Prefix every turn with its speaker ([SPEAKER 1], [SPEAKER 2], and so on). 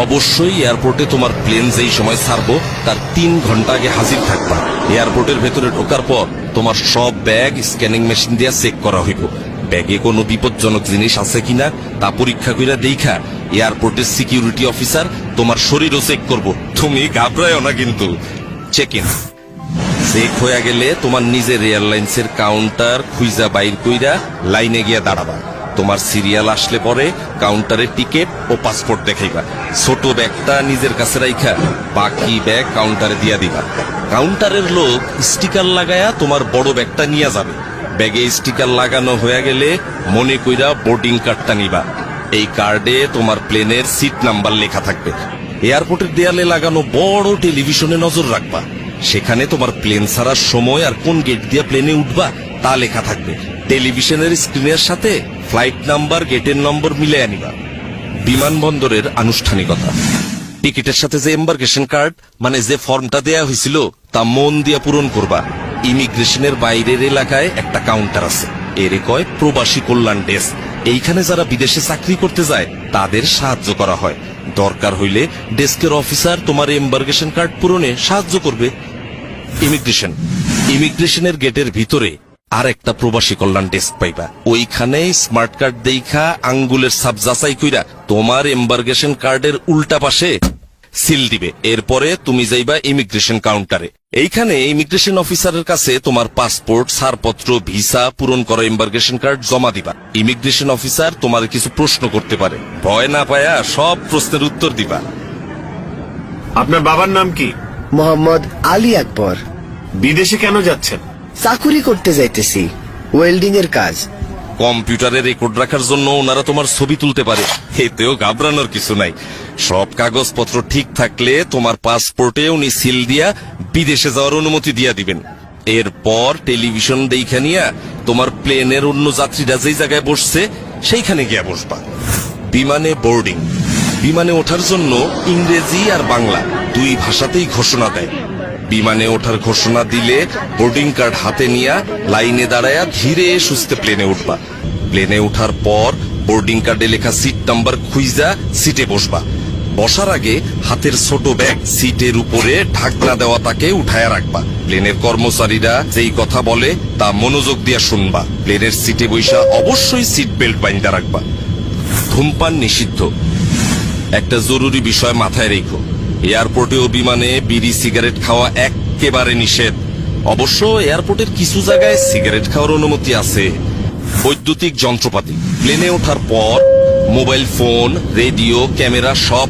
[SPEAKER 1] অবশ্যই এয়ারপোর্টে তোমার প্লেন যেই সময় ছাড়বো তার 3 ঘন্টা আগে হাজির থাকবা। এয়ারপোর্টের ভেতরে ঢোকার পর তোমার সব ব্যাগ স্ক্যানিং মেশিন দিয়ে চেক করা হইব। ব্যাগে কোনো বিপজ্জনক জিনিস আছে কিনা তা পরীক্ষা কইরা দেখা এয়ারপোর্টের সিকিউরিটি অফিসার তোমার শরীরও চেক করব। তুমি ঘাবড়ায়ও না কিন্তু। চেক ইন চেক হয়ে গেলে তোমার নিজের এয়ারলাইন্সের কাউন্টার খুইজা বাইর কইরা লাইনে গিয়া দাঁড়াবা। তোমার সিরিয়াল আসলে পরে কাউন্টারে টিকেট ও পাসপোর্ট দেখাইবা। ছোট ব্যাগটা নিজের কাছে রাইখা বাকি ব্যাগ কাউন্টারে দিয়া দিবা। কাউন্টারের লোক স্টিকার লাগায়া তোমার বড় ব্যাগটা নিয়ে যাবে। ব্যাগে স্টিকার লাগানো হয়ে গেলে মনে কইরা বোর্ডিং কার্ডটা নিবা। এই কার্ডে তোমার প্লেনের সিট নাম্বার লেখা থাকবে। এয়ারপোর্টের দেয়ালে লাগানো বড় টেলিভিশনে নজর রাখবা। সেখানে তোমার প্লেন ছাড়ার সময় আর কোন গেট দিয়ে প্লেনে উঠবা তা লেখা থাকবে। টেলিভিশনের স্ক্রিনের সাথে ফ্লাইট নাম্বার, গেটের নম্বর মিলে আনিবা। বিমানবন্দরের আনুষ্ঠানিকতা, টিকিটের সাথে যে এম্বার্কেশন কার্ড মানে যে ফর্মটা দেয়া হয়েছিল তা মন দিয়া পূরণ করবা। ইমিগ্রেশনের বাইরের এলাকায় একটা কাউন্টার আছে, এর কয় প্রবাসী কল্যাণ ডেস্ক। এইখানে যারা বিদেশে চাকরি করতে যায় তাদের সাহায্য করা হয়। দরকার হইলে ডেস্কের অফিসার তোমার এম্বার্কেশন কার্ড পূরণে সাহায্য করবে। ইমিগ্রেশনের গেটের ভিতরে আর একটা প্রবাসী কল্যাণ ডেস্ক পাইবা। ওইখানে স্মার্ট কার্ড দেখা আঙ্গুলের ছাপ যাচাই কইরা তোমার এম্বার্কেশন কার্ডের উল্টা পাশে সিল দিবে। এরপরে তুমি যাইবা ইমিগ্রেশন কাউন্টারে। এইখানে ইমিগ্রেশন অফিসারের কাছে তোমার পাসপোর্ট, ছাড়পত্র, ভিসা, পূরণ করা এম্বার্কেশন কার্ড জমা দিবা। ইমিগ্রেশন অফিসার তোমার কিছু প্রশ্ন করতে পারে, ভয় না পায়া সব প্রশ্নের উত্তর দিবা।
[SPEAKER 2] আপনার বাবার নাম কি?
[SPEAKER 3] মোহাম্মদ আলী আকবর।
[SPEAKER 2] বিদেশে কেন যাচ্ছেন?
[SPEAKER 3] চাকুরি করতে যাইতেছি, ওয়েল্ডিং এর কাজ।
[SPEAKER 1] কম্পিউটারে রেকর্ড রাখার জন্য ওনারা তোমার ছবি তুলতে পারে, এতেও ঘাবড়ানোর কিছু নাই। সব কাগজপত্র ঠিক থাকলে তোমার পাসপোর্টে উনি সিল দিয়া বিদেশে যাওয়ার অনুমতি দিয়া দিবেন। এরপর টেলিভিশন দেখা নিয়া তোমার প্লেনের অন্য যাত্রীরা যেই জায়গায় বসছে সেইখানে গিয়া বসবা। বিমানে বোর্ডিং, বিমানে ওঠার জন্য ইংরেজি আর বাংলা 2 ভাষাতেই ঘোষণা দেয়। বিমানে ওঠার ঘোষণা দিলে বোর্ডিং কার্ড হাতে নিয়ে লাইনে দাঁড়ায়া ধীরে সুস্থে প্লেনে উঠবা। প্লেনে ওঠার পর বোর্ডিং কার্ডে লেখা সিট নাম্বার খুইজা সিটে বসবা। বসার আগে হাতের ছোট ব্যাগ সিটের উপরে ঢাকনা দেওয়া তাকে উঠায়া রাখবা। প্লেনের কর্মচারীরা যেই কথা বলে তা মনোযোগ দিয়ে শুনবা। প্লেনের সিটে বৈশা অবশ্যই সিট বেল্ট বাইন্ধা রাখবা। ধূমপান নিষিদ্ধ। একটা জরুরি বিষয় মাথায় রেখো, এয়ারপোর্টে ও বিমানে বিড়ি সিগারেট খাওয়া একেবারে নিষেধ। অবশ্য এয়ারপোর্টের কিছু জায়গায় সিগারেট খাওয়ার অনুমতি আছে। বৈদ্যুতিক যন্ত্রপাতি, প্লেনে ওঠার পর মোবাইল ফোন, রেডিও, ক্যামেরা সব